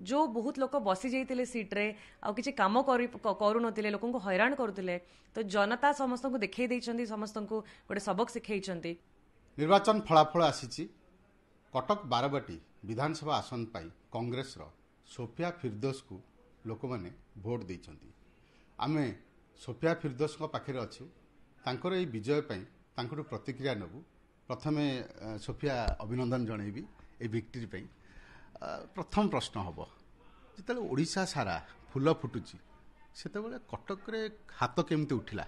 जो बहुत लोक बसी जाइए सीट्रे आउ किसी कम करूनथिले लोक हैरान करुले तो जनता समस्त को देखई देइछंती समस्त को गोटे सबक शिखई। निर्वाचन फलाफल आसी कटक बारवाटी विधानसभा आसन पाई कांग्रेस रो सोफिया फिरदोस को लोक मैंने भोट देइछंती। आमे सोफिया फिरदोस पाखे अच्छु तांकर এই विजय पाई तांकर प्रतिक्रिया नेबु। प्रथमे सोफिया अभिनंदन जनइबी ए विक्ट्री पाई। प्रथम प्रश्न हम जिते ओडिशा सारा फूल फुटुची सेते कटक रे हाथ केमती उठिला?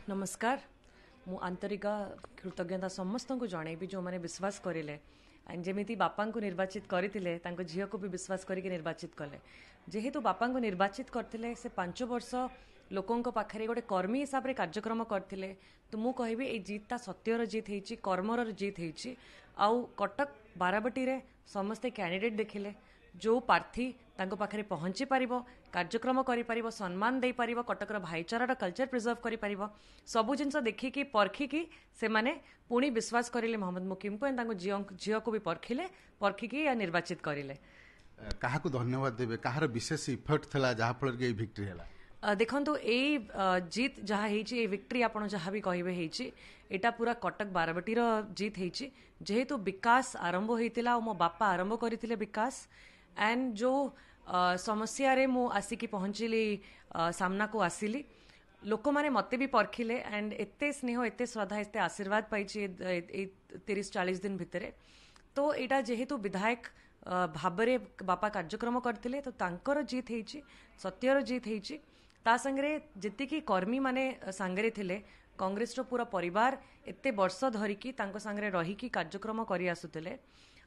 नमस्कार, मु आंतरिक कृतज्ञता समस्त को जनइबी जो मैंने विश्वास करें जमीती बापा को निर्वाचित करते झील को भी विश्वास करके निर्वाचित कले। जेहेतु बापा को निर्वाचित करते से 5 वर्ष लोकों पाखे गोटे कर्मी हिसाब से कार्यक्रम करते तो मु कहबी ए जीतटा सत्यर जीत होती कर्मर जीत होती। आउ कटक बारवाटी रे समस्ते कैंडिडेट देखिले जो प्रार्थी तांको पाखरे पहुंची पारिबो कार्यक्रम करि पारिबो सम्मान दे पारिबो कटकर भाईचारार कल्चर प्रिजर्व करि पारिबो सबु जिनस देखिकी परखिकी से माने पुणी विश्वास करिले मोहम्मद मुकीम को तांको झियो को भी परखिकी या निर्वाचित करिले। काहा को धन्यवाद देबे? काहार विशेष इफर्ट थला जहा फल के विक्ट्री हैला? देखो ये जीत जहाँ होती विक्ट्री आप जहाँ भी कहे होटा पूरा कटक बारवाटी जीत होती जेहेतु विकास आरंभ होता मो बापा आरंभ करते विकास एंड जो समस्या रे मु आसिकी पहुँचली सामना को आसिली लोक माने मते भी परखिले एंड एते स्नेह एते श्रद्धा एते आशीर्वाद पाई 30-40 दिन भितरे। तो यहाँ जेहेतु विधायक भाबरे बापा कार्यक्रम करते तो तांकर जीत होती सत्यर जीत होती ता संगे जितिकी कर्मी माने सांगरे थिले कांग्रेस रो पूरा परिवार एते वर्ष धरिकी तांको सांगरे रहीकी कार्यक्रम करि आसुतिले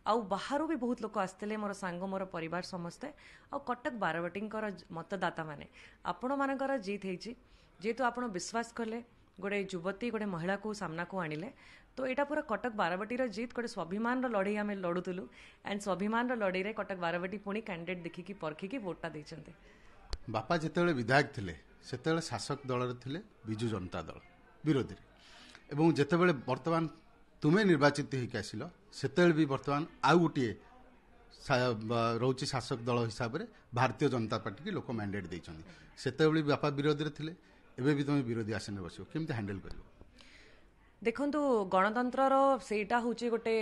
आउ बाहरु भी बहुत लोक आसतिले मोर सांग मोर परिवार समस्ते आ कटक बारवाटींकर मतदाता माने आपण मानकर जीत हेची जेतु आपण विश्वास कले गोटे युवती गोटे महिला को सामना को आनिले तो यहाँ पूरा कटक बारवाटीर जीत गोटे स्वाभिमान लड़ई आम लड़ुलु एंड स्वाभिमान लड़ई रे कटक बारवाटी पुणी कैंडिडेट देखिकी परखिकी वोटा देइछन्ते। बापा जितेबाला विधायक थिले सेतेबाला शासक दल थिले बिजु जनता दल विरोधी एवं जितेबाला वर्तमान तुमे निर्वाचित होकर आसिल सेतेबाला भी वर्तमान आउ गोटे रोचे शासक दल हिसाब से भारतीय जनता पार्टी की लोक मैंडेट देइछन्ती सेतेबाला बापा विरोधी थिले एबे भी तुम विरोधी आसन बसो केमती हैंडल करिवो? देखंतु गणतंत्र सेटा होचे गोटे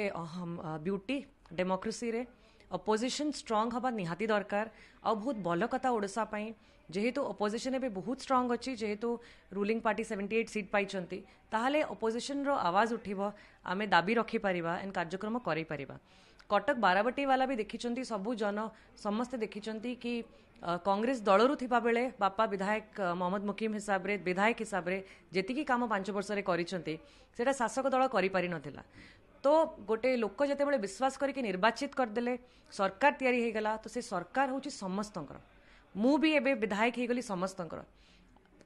ब्यूटी डेमोक्रेसी रे अपोजिशन स्ट्रांग हवा निहाती दरकार आ बहुत भल कथा ओडिशा पाई जेहेतु अपोजिशन एबे बहुत स्ट्रांग अच्छी जेहेतु रूलिंग पार्टी 78 सीट पाइचंती ताहाले अपोजिशन रो आवाज उठिबो आमे दाबी रखि परिबा एन कार्यक्रम करि परिबा। कटक बारवाटी वाला भी देखिचंती सबु जन समस्त देखिचंती कि कांग्रेस दलरू थिबा बेले बापा विधायक मोहम्मद मुकीम हिसाब रे विधायक हिसाब रे जेतिकी काम 5 वर्ष रे करिसंती सेटा शासक दल करि पारि नथिला। तो गोटे लोक जिते विश्वास करके निर्वाचित करदे सरकार तैयारी हो गला तो से सरकार हूँ समस्तंकर मु भी एबे विधायक हो गली समस्तंकर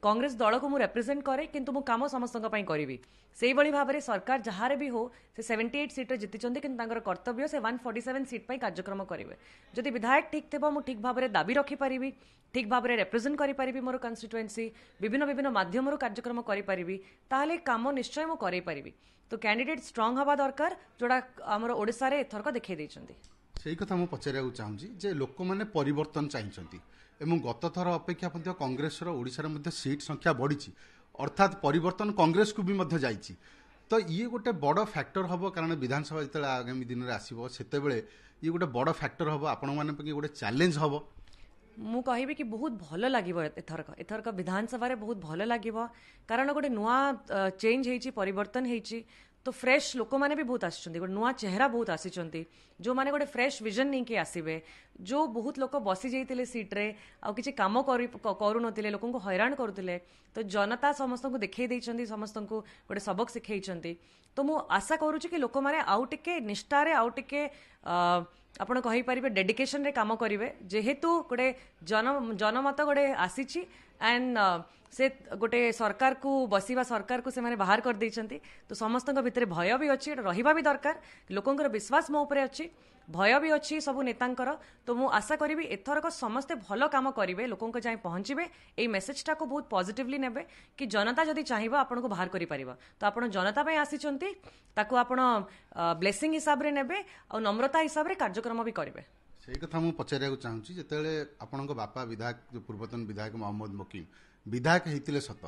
कांग्रेस दल को मु रिप्रेजेंट करे किंतु मु काम समस्तंक पई करिवि सेही बळी भाबरे सरकार जहारे भी हो से 78 सीट रे जितिचंदी किंतु तांकर कर्तव्य से 147 सीट पई कार्यक्रम करिवे जदि विधायक ठीक थेबो मु ठीक भाबरे दाबी रखि परिबि ठीक भाबरे रिप्रेजेंट करि परिबि मोर कन्स्टिट्युएंसी विभिन्न विभिन्न माध्यम रो कार्यक्रम करि परिबि ताले काम निश्चय मु करै परिबि। तो कैंडिडेट स्ट्रांग हवा दरकार जोड़ा आमर ओडिसा रे एथरक देखै दैछंती सेही कथा मु पचारिया चाहूँगी जे लोक माने परिवर्तन चाहिए एवं गत थर अपेक्षा कांग्रेस ओडिशा रे सीट संख्या बढ़ी अर्थात परिवर्तन कांग्रेस को भी जाइए तो ये गोटे बड़ फैक्टर हम कारण विधानसभा जो आगामी दिन में आसो से ये गोटे बड़ फैक्टर हम आपण मैंने गोटे चैलेंज हम मु कहबी कि बहुत भल लगे एथरक विधानसभा रे बहुत भल लगे कारण गोटे नुआ चेंज होती परिवर्तन होती तो फ्रेश लोक मैंने भी बहुत आसुच्चंती गोटे नुआ चेहरा बहुत आसीचंती जो माने गोटे फ्रेश विजन नहीं के आसीबे जो बहुत लोक बसी जाइए सीट्रे आ किसी कम करूनथिले लोक हैरान करुले तो जनता समस्त को देखई देइछंती समस्त को गोटे सबक शिखई तो मु आशा करूची कि लोक माने आउ टिके निष्ठारे आउ टिके आपण कहि परिबे डेडिकेशन रे काम करिवे जेहेतु गोटे जनमत गोटे आसीची एंड से गोटे सरकार को बसिबा सरकार को से माने बाहर कर देइछंती तो समस्तक भितरे भय भी अच्छी रहिबा भी दरकार लोकंकर विश्वास मो उपरे अच्छी भय भी अच्छी सबु नेतांकर तो मु आशा करी एथरक समस्ते भल काम करेंगे लोक जाए पहुंचे ये मेसेजटा को बहुत पॉजिटिवली नेबे कि जनता जदि चाहिए आपन को बाहर करि परिबा तो आपन जनता पे आसीचंती ताकू आपन ब्लेसिंग हिसाब रे नेबे और नम्रता हिसाब रे कार्यक्रम भी करेंगे। ସେଇ କଥା ମୁଁ ପଚାରିବାକୁ ଚାହୁଁଛି ଯେତେବେଳେ ଆପଣଙ୍କ ବାପା ବିଧାୟକ ପୂର୍ବତନ ବିଧାୟକ ମହମ୍ମଦ ମକିମ ବିଧାୟକ ହେଇଥିଲେ ସତ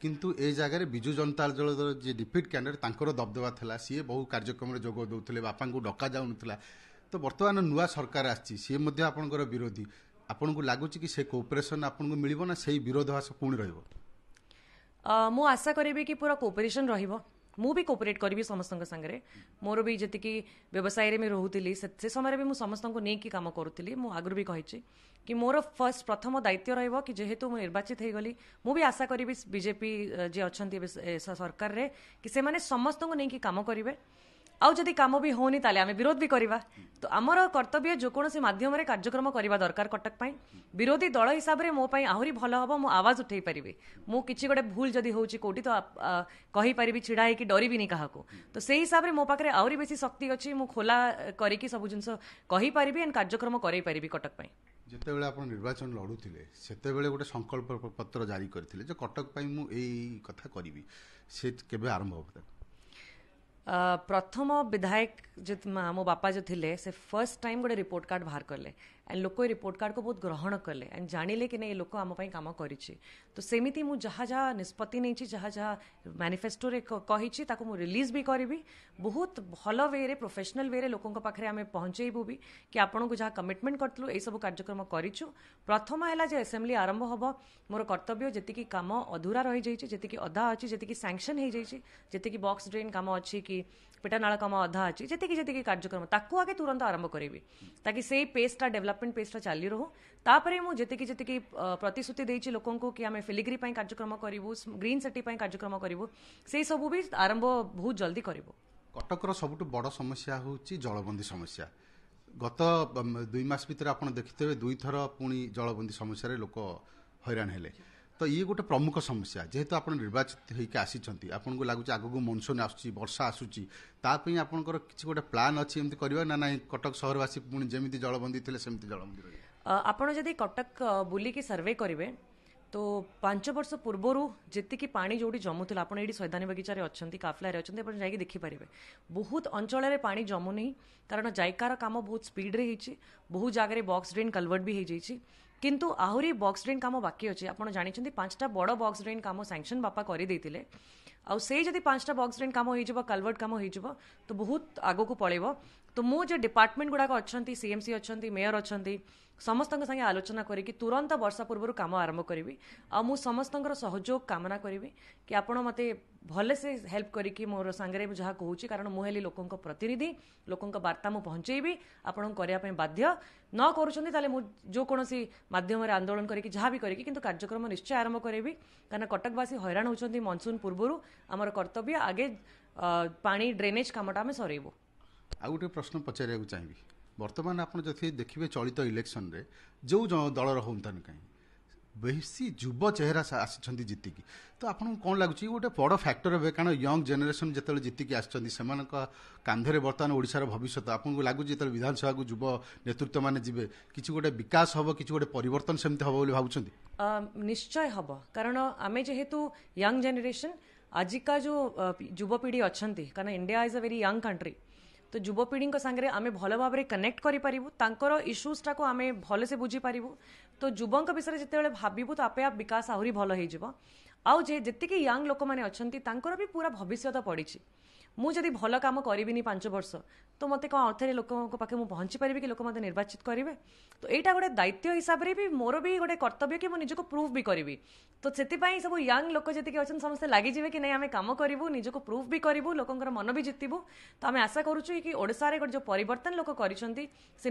କିନ୍ତୁ ଏ ଜାଗାରେ ବିଜୁ ଜନତା ଦଳର ଯିଏ ଡିଫିଟ୍ କ୍ୟାଣ୍ଡିଡେଟ୍ ତାଙ୍କର ଦବଦବା ଥିଲା ସିଏ ବହୁ କାର୍ଯ୍ୟକ୍ରମରେ ଯୋଗ ଦେଉଥିଲେ ବାପାଙ୍କୁ ଡକା ଯାଉନଥିଲା ତ ବର୍ତ୍ତମାନ ନୂଆ ସରକାର ଆସିଛି ସିଏ ମଧ୍ୟ ଆପଣଙ୍କର ବିରୋଧୀ ଆପଣଙ୍କୁ ଲାଗୁଛି କି ସେ କୋଅପରେସନ୍ ଆପଣଙ୍କୁ ମିଳିବ ନା ସେଇ ବିରୋଧାଭାସ ପୁଣି ରହିବ ମୁଁ ଆଶା କରିବି କି ପୁରା କୋଅପରେସନ୍ ରହିବ ମୁଁ ବି କୋଅପରେଟ୍ କରିବି ସମସ୍ତଙ୍କ ସାଙ୍ଗରେ ମୋର ବି ଯେତିକି ବ୍ୟବସାୟରେ ମୁଁ ରହୁଥିଲି ସେ ସମୟରେ ବି ମୁଁ ସମସ୍ତଙ୍କୁ ନେଇକି କାମ କରୁଥିଲି ମୁଁ ଆଗରୁ ବି କହିଛି କି ମୋର ପ୍ରଥମ ଦାୟିତ୍ୱ ରହିବ କି ଯେହେତୁ ମୁଁ ନିର୍ବାଚିତ ହେଇଗଲି ମୁଁ ବି ଆଶା କରିବି ବିଜେପି ଯିଏ ଅଛନ୍ତି ସରକାରରେ କି ସେମାନେ ସମସ୍ତଙ୍କୁ ନେଇକି କାମ କରିବେ ଆଉ ଯଦି କାମ ବି ହଉନି ତାହେଲେ ଆମେ ବିରୋଧ ବି କରିବା ତ ଆମର କର୍ତ୍ତବ୍ୟ ଯେକୌଣସି ମାଧ୍ୟମରେ କାର୍ଯ୍ୟକ୍ରମ କରିବା ଦରକାର କଟକ ପାଇଁ ବିରୋଧୀ ଦଳ ହିସାବରେ ମୋ ପାଇଁ ଆହୁରି ଭଲ ହବ ମୁଁ ଆୱାଜ ଉଠେଇ ପାରିବି ମୁଁ କିଛି ଗୋଟେ ଭୁଲ ଯଦି ହଉଛି କୋଉଠି ତ କହିପାରିବି ଛିଡା ହେଇକି ଡରିବିନି କାହାକୁ ତ ସେଇ ହିସାବରେ ମୋ ପାଖରେ ଆହୁରି ବେଶୀ ଶକ୍ତି ଅଛି ମୁଁ ଖୋଲା କରିକି ସବୁ ଜିନିଷ କହିପାରିବି ଏଣ୍ଡ କାର୍ଯ୍ୟକ୍ରମ କରେଇ ପାରିବି କଟକ ପାଇଁ ଯେତେବେଳେ ଆପଣ ନିର୍ବାଚନ ଲଢୁଥିଲେ ସେତେବେଳେ ଗୋଟେ ସଂକଳ୍ପ ପତ୍ର ଜାରି କରିଥିଲେ ଯେ କଟକ ପାଇଁ ମୁଁ ଏଇ କଥା କରିବି ସେ କେବେ ଆରମ୍ଭ ହେବ ପ୍ରଥମ ବିଧାୟକ ମୋ ବାପା ଯୋଉ ଥିଲେ ସେ ଫର୍ଷ୍ଟ ଟାଇମ୍ ଗୋଟେ ରିପୋର୍ଟ କାର୍ଡ ବାହାର କଲେ एंड लोक रिपोर्ट कार्ड को बहुत ग्रहण कले एंड जानिले कि नहीं लोक आम काम करिछि तो सेमिति मु जहाँ जहाँ निष्पत्ति नहीं जहाँ जहाँ मैनिफेस्टो रे कहिछि ताको मु रिलीज भी करिवि बहुत भल वे रे प्रोफेशनल वे रे लोकन पाखरे आमे पहुंचेबु भी कि आपन को जहाँ कमिटमेंट करथलु ए सब कार्यक्रम करिछु प्रथम हैला जे असेंबली आरंभ हबो मोर कर्तव्य जेतिकी काम अधूरा रही जाइछि जेतिकी अधा अछि जेतिकी सैंक्शन हे जाइछि जेतिकी बॉक्स ड्रेन काम अछि कि पेटानाल काम अधा अच्छी जेतिकी जेतिकी कार्यक्रम ताकू आगे तुरंत आरंभ करेबी ताकि से पेसटा डेवलपमेंट पेसटा चाली रहो तापरे मु जेतिकी जेतिकी प्रतिश्रुति देइछि लोकन को कि आमे फिलिग्री पई कार्यक्रम करिवु ग्रीन सिटी पई कार्यक्रम करिवु से सब भी आरंभ बहुत जल्दी करिवु कटकर सबुठ बड़ समस्या होची जलबंदी समस्या गत 2 मास भीतर आपण देखिथे दुई थर पुणी जलबंदी समस्या रे लोक हैरान हेले तो ये गोटे प्रमुख समस्या जेहेतु आप निर्वाचित होकर आसी आपको लगुच आग को मनसून आसूची वर्षा आसूची तापी आपंकर किसी गोटे प्लान अच्छी एमती करवा ना ना कटक सहरवासी पुणी जमी जलबंदी थे सेमती जलबंदी रही आपड़ जदि कटक बुलिकी सर्वे करेंगे तो 5 वर्ष पूर्वर जी पानी जो जमुला आप सैदानी बगीचार अच्छा काफिला अच्छा जाकि देखिपारे बहुत अंचल पानी जमुनी कारण जायकार काम बहुत स्पीड रे बहुत जगह बॉक्स ड्रेन कलवर्ट भी हो जाइए किंतु आहरी बॉक्स ड्रेन काम बाकी अच्छे आपड़ जानी 5टा बड़ बॉक्स ड्रेन काम सैंक्शन बापा करदे आउ से जदि 5टा बॉक्स ड्रेन काम हो कलवर्ट काम हो तो बहुत आग को पड़ेब तो मु जो डिपार्टमेंट गुड़ाक अच्छा सीएमसी अच्छा मेयर अच्छा समस्त संगे आलोचना करी तुरंत वर्षा पूर्व काम आरंभ करी आ मु समस्त सहयोग कामना करी कि आपण मते भले से हेल्प करी मोर सांगे जहाँ कहूँ कारण मुझे लोकों प्रतिनिधि लोकों वार्ता मुझे पहुँचेबी आपन करने बाध्य न करूँ जो कौन मध्यम आंदोलन करके जहाँ भी करी किंतु कार्यक्रम निश्चय आरंभ करी कारण कटकवासी हैरान होती मनसून पूर्व आमर कर्तव्य आगे पानी ड्रेनेज कामटा आम सरइबू आ गोटे प्रश्न पचार चाहिए बर्तमान आप देखिए चलित इलेक्शन रे जो दल हूँ कहीं बेसी युव चेहरा आसी जीतिकी तो आपको कौन लगुच गोटे बड़ फैक्टर हे कारण यंग जेनेरेशन जो जीतिकी आसान कांधे बर्तमान ओडिशार भविष्य आपको लगुच जो विधानसभा को युव नेतृत्व माने जी किसी गोटे विकास हम कि गोटे परिवर्तन सेमती हम बोली भावुं निश्चय हम कारण आमे जेहेतु यंग जेनेरेशन आजिका जो युवपीढ़ी अच्छा कारण India is a very young country तो युवपीढ़ी सांगे आमे भल भाव में कनेक्ट करूँ इश्यूज टाक आम भल से बुझी पारू तो युवों विषय जिते भावु तो आपे आप विकास आहरी भल हो आउ जे जी यंग लोक मैंने अच्छा भी पूरा भविष्य पड़ी मुझे भल कम करी 5 वर्ष तो मत कौन अर्थे लोकों पाखे मुझे पहुंची पारि कि लोक मत निर्वाचित करेंगे तो यहाँ गोटे दायित्व हिसाब से भी मोर भी गोटे कर्तव्य कि मुझे प्रूफ भी करी तो से सब यंग लोक जी अच्छा समस्त लगिजे कि नहीं आम कम करूँ निजको प्रूफ भी करूँ लोकर मन भी जितबू तो आम आशा करुँ कि ओडिशा रे जो परिवर्तन लोक कर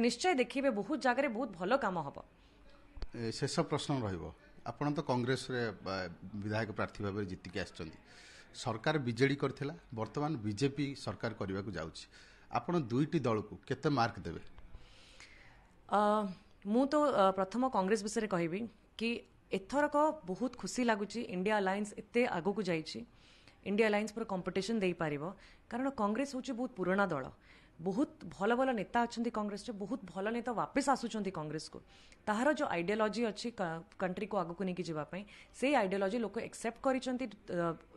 निश्चय देखिए बहुत जगह बहुत भल कम हम शेष प्रश्न रहा तो कांग्रेस विधायक प्रार्थी भाव जीतिकी आसी सरकार बीजेडी करथिला वर्तमान बीजेपी सरकार करने को जाउछि आपण दुईटी दल को केते मार्क देबे मु तो प्रथम कांग्रेस विषय कहबी कि एथरक बहुत खुशी लगुच इंडिया अलायंस एते आगो को जाइछि इंडिया अलायंस पर कंपटीशन दे पारिबो कारण कांग्रेस होछि बहुत पुराना दल बहुत भल भल नेता अच्छा कांग्रेस बहुत भल नेता वापस आसुंच कांग्रेस को ताहार जो आइडियोलॉजी अच्छी कंट्री को आगू नहीं जावाई से आइडियोलॉजी लोक एक्सेप्ट कर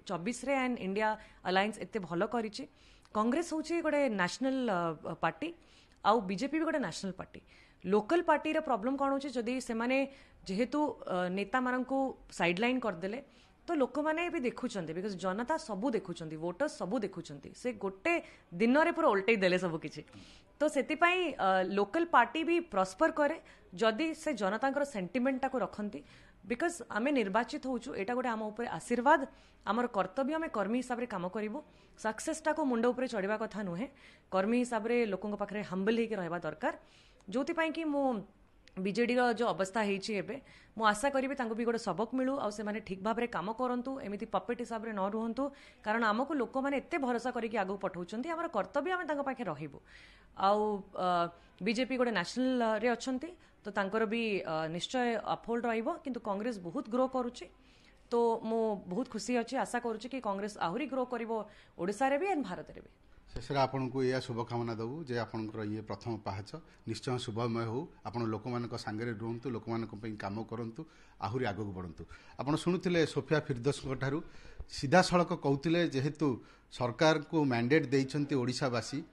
24 रे एंड इंडिया अलायंस एते भल करिछि कांग्रेस होछि गोटे नेशनल पार्टी आउ बीजेपी भी गोटे नेशनल पार्टी लोकल पार्टी रा प्रॉब्लम कौन होची जदि से माने जेहेतु नेता माननकु साइडलाइन करदेले तो लोक मैंने भी देखुंत बिकज जनता सबू देखुंत वोटर्स सबू देखुंत से गोटे दिन रे पूरा उल्टे देले सब किछि तो सेतिपाई लोकल पार्टी भी प्रॉस्पर करे जदि से जनता सेंटिमेंट को रखती बिकज आम निर्वाचित होचु एटा गोटे आम उपर आशीर्वाद आमर कर्तव्य आम कर्मी हिसाब से काम करूँ सक्सेसटा को मुंड उपर चढ़ा कथा नुहे कर्मी हिसाब से लोकों पाखे हम्बल होकर रहा दरकार जो कि मु बीजेडी जो अवस्था है मु आशा करी भी गोटे सबक मिलू आ से ठीक भाव में काम करूँ एमती पपेट हिसाब से न रुहतु कारण आमको लोक मैंने एत भरोसा करके आगे पठाउछन्ती आमर कर्तव्य आम तांको पाखे रहिबु आ बीजेपी गोटे नेशनल रे अछंती तो तांकर भी निश्चय अपहोल्ड रहिबो किंतु कांग्रेस बहुत ग्रो करुछि तो मु बहुत खुशी अच्छी आशा करुछि कि कांग्रेस आहुरी ग्रो करिवो ओडिसा रे भी एंड भारत रे भी शेष आपन को यह शुभकामना दबू जे आपनकर ये प्रथम पाहच निश्चय शुभमय हो आपण लोक मानक सांगरे रुहतु लोक मानक पई काम करंतु आहुरी आगक बढ़ंतु आपण सुनुथिले सोफिया फिरदौस ठारू सीधा सड़क कहूतिले जेहेतु सरकार को मैंडेट देइछंती ओडिसावासी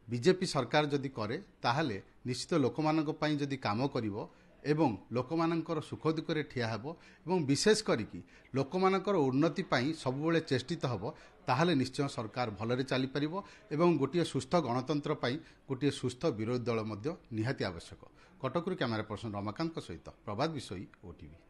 बीजेपी सरकार जदि करे ताहले निश्चित लोक मानक पई जदि काम करिवो एवं लोक मानकर सुख दुखरे ठिया हेबो एवं विशेष करिकी लोक मानकर उन्नति पई सबुबेले चेष्टित हेबो ताहले निश्चय सरकार भलरे चली परिबो एवं गोटिए सुस्थ गणतंत्र पई गोटिए सुस्थ विरोधी दल मध्य निहाती आवश्यक कटकरू कैमरा पर्सन रमाकांत सहित प्रभात विषयी ओटीवी।